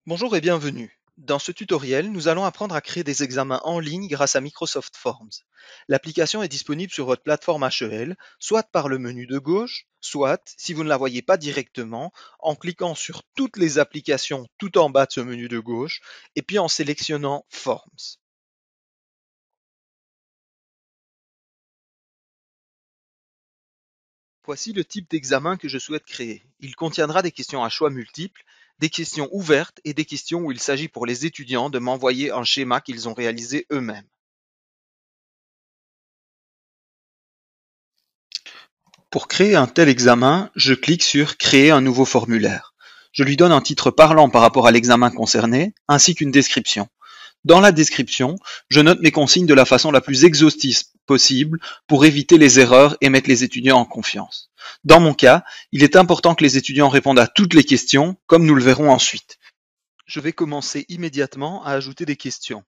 Bonjour et bienvenue. Dans ce tutoriel, nous allons apprendre à créer des examens en ligne grâce à Microsoft Forms. L'application est disponible sur votre plateforme HEL, soit par le menu de gauche, soit, si vous ne la voyez pas directement, en cliquant sur toutes les applications tout en bas de ce menu de gauche, et puis en sélectionnant Forms. Voici le type d'examen que je souhaite créer. Il contiendra des questions à choix multiples, des questions ouvertes et des questions où il s'agit pour les étudiants de m'envoyer un schéma qu'ils ont réalisé eux-mêmes. Pour créer un tel examen, je clique sur Créer un nouveau formulaire. Je lui donne un titre parlant par rapport à l'examen concerné, ainsi qu'une description. Dans la description, je note mes consignes de la façon la plus exhaustive possible pour éviter les erreurs et mettre les étudiants en confiance. Dans mon cas, il est important que les étudiants répondent à toutes les questions, comme nous le verrons ensuite. Je vais commencer immédiatement à ajouter des questions.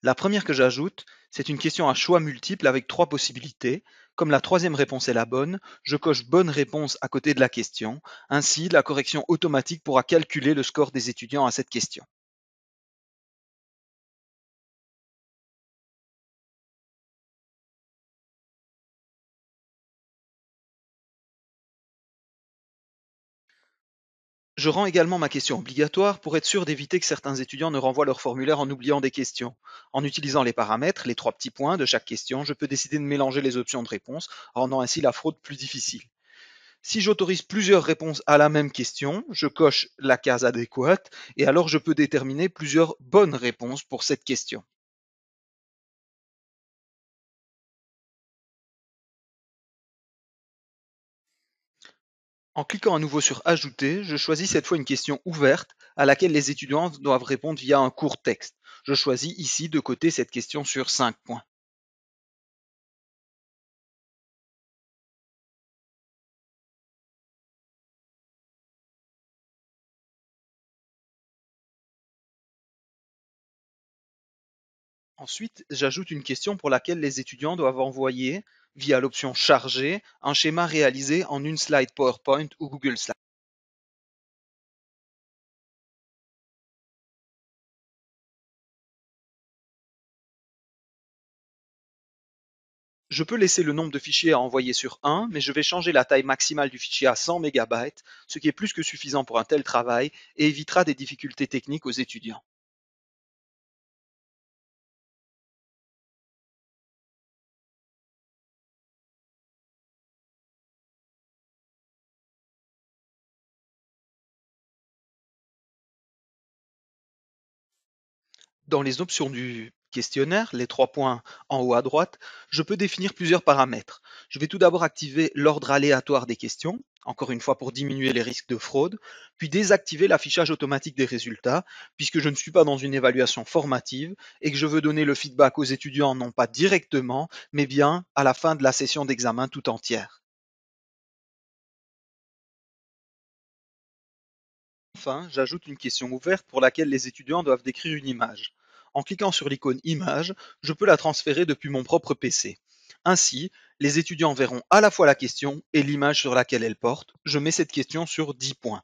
La première que j'ajoute, c'est une question à choix multiple avec trois possibilités. Comme la troisième réponse est la bonne, je coche bonne réponse à côté de la question. Ainsi, la correction automatique pourra calculer le score des étudiants à cette question. Je rends également ma question obligatoire pour être sûr d'éviter que certains étudiants ne renvoient leur formulaire en oubliant des questions. En utilisant les paramètres, les trois petits points de chaque question, je peux décider de mélanger les options de réponse, rendant ainsi la fraude plus difficile. Si j'autorise plusieurs réponses à la même question, je coche la case adéquate et alors je peux déterminer plusieurs bonnes réponses pour cette question. En cliquant à nouveau sur Ajouter, je choisis cette fois une question ouverte à laquelle les étudiants doivent répondre via un court texte. Je choisis ici de côté cette question sur 5 points. Ensuite, j'ajoute une question pour laquelle les étudiants doivent envoyer, via l'option Charger, un schéma réalisé en une slide PowerPoint ou Google Slides. Je peux laisser le nombre de fichiers à envoyer sur 1, mais je vais changer la taille maximale du fichier à 100 MB, ce qui est plus que suffisant pour un tel travail et évitera des difficultés techniques aux étudiants. Dans les options du questionnaire, les trois points en haut à droite, je peux définir plusieurs paramètres. Je vais tout d'abord activer l'ordre aléatoire des questions, encore une fois pour diminuer les risques de fraude, puis désactiver l'affichage automatique des résultats, puisque je ne suis pas dans une évaluation formative et que je veux donner le feedback aux étudiants non pas directement, mais bien à la fin de la session d'examen tout entière. Enfin, j'ajoute une question ouverte pour laquelle les étudiants doivent décrire une image. En cliquant sur l'icône Image, je peux la transférer depuis mon propre PC. Ainsi, les étudiants verront à la fois la question et l'image sur laquelle elle porte. Je mets cette question sur 10 points.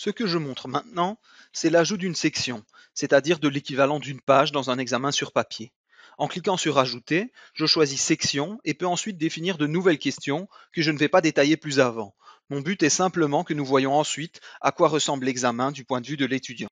Ce que je montre maintenant, c'est l'ajout d'une section, c'est-à-dire de l'équivalent d'une page dans un examen sur papier. En cliquant sur Ajouter, je choisis Section et peux ensuite définir de nouvelles questions que je ne vais pas détailler plus avant. Mon but est simplement que nous voyons ensuite à quoi ressemble l'examen du point de vue de l'étudiant.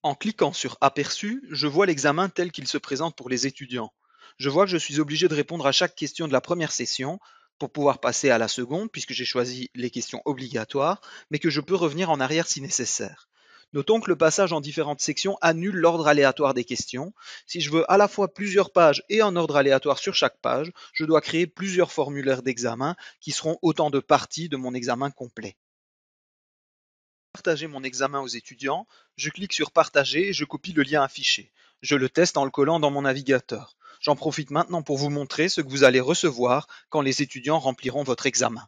En cliquant sur Aperçu, je vois l'examen tel qu'il se présente pour les étudiants. Je vois que je suis obligé de répondre à chaque question de la première session pour pouvoir passer à la seconde, puisque j'ai choisi les questions obligatoires, mais que je peux revenir en arrière si nécessaire. Notons que le passage en différentes sections annule l'ordre aléatoire des questions. Si je veux à la fois plusieurs pages et un ordre aléatoire sur chaque page, je dois créer plusieurs formulaires d'examen qui seront autant de parties de mon examen complet. Partager mon examen aux étudiants, je clique sur Partager et je copie le lien affiché. Je le teste en le collant dans mon navigateur. J'en profite maintenant pour vous montrer ce que vous allez recevoir quand les étudiants rempliront votre examen.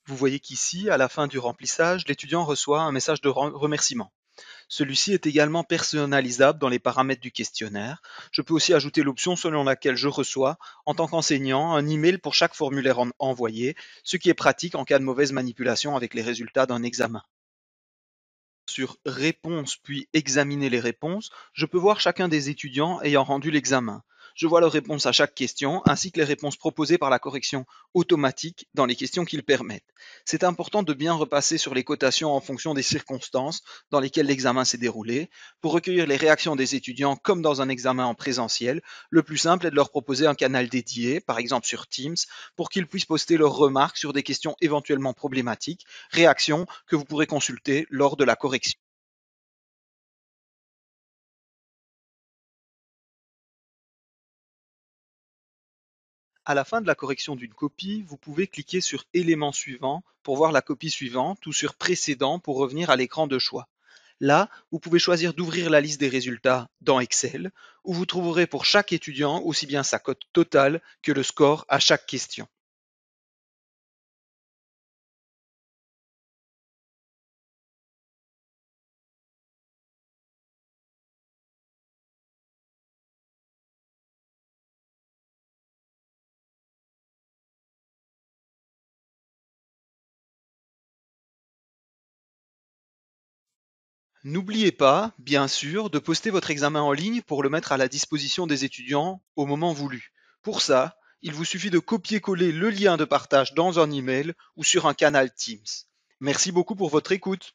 Vous voyez qu'ici, à la fin du remplissage, l'étudiant reçoit un message de remerciement. Celui-ci est également personnalisable dans les paramètres du questionnaire. Je peux aussi ajouter l'option selon laquelle je reçois, en tant qu'enseignant, un email pour chaque formulaire envoyé, ce qui est pratique en cas de mauvaise manipulation avec les résultats d'un examen. Sur Réponses puis Examiner les réponses, je peux voir chacun des étudiants ayant rendu l'examen. Je vois leurs réponses à chaque question, ainsi que les réponses proposées par la correction automatique dans les questions qu'ils permettent. C'est important de bien repasser sur les cotations en fonction des circonstances dans lesquelles l'examen s'est déroulé. Pour recueillir les réactions des étudiants comme dans un examen en présentiel, le plus simple est de leur proposer un canal dédié, par exemple sur Teams, pour qu'ils puissent poster leurs remarques sur des questions éventuellement problématiques, réactions que vous pourrez consulter lors de la correction. À la fin de la correction d'une copie, vous pouvez cliquer sur Élément suivant pour voir la copie suivante ou sur Précédent pour revenir à l'écran de choix. Là, vous pouvez choisir d'ouvrir la liste des résultats dans Excel, où vous trouverez pour chaque étudiant aussi bien sa cote totale que le score à chaque question. N'oubliez pas, bien sûr, de poster votre examen en ligne pour le mettre à la disposition des étudiants au moment voulu. Pour ça, il vous suffit de copier-coller le lien de partage dans un email ou sur un canal Teams. Merci beaucoup pour votre écoute.